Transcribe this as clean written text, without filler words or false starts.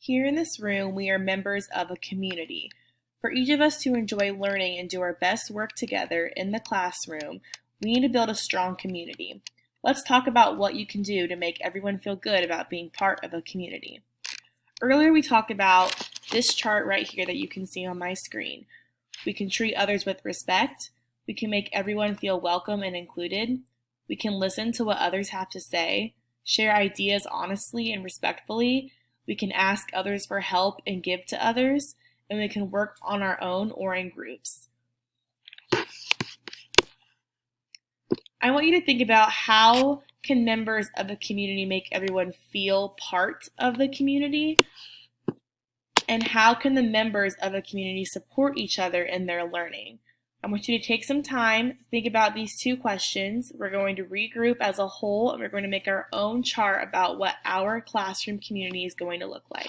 Here in this room, we are members of a community. For each of us to enjoy learning and do our best work together in the classroom, we need to build a strong community. Let's talk about what you can do to make everyone feel good about being part of a community. Earlier, we talked about this chart right here that you can see on my screen. We can treat others with respect. We can make everyone feel welcome and included. We can listen to what others have to say, share ideas honestly and respectfully. We can ask others for help and give to others, and we can work on our own or in groups. I want you to think about how can members of a community make everyone feel part of the community, and how can the members of a community support each other in their learning. I want you to take some time, think about these two questions. We're going to regroup as a whole, and we're going to make our own chart about what our classroom community is going to look like.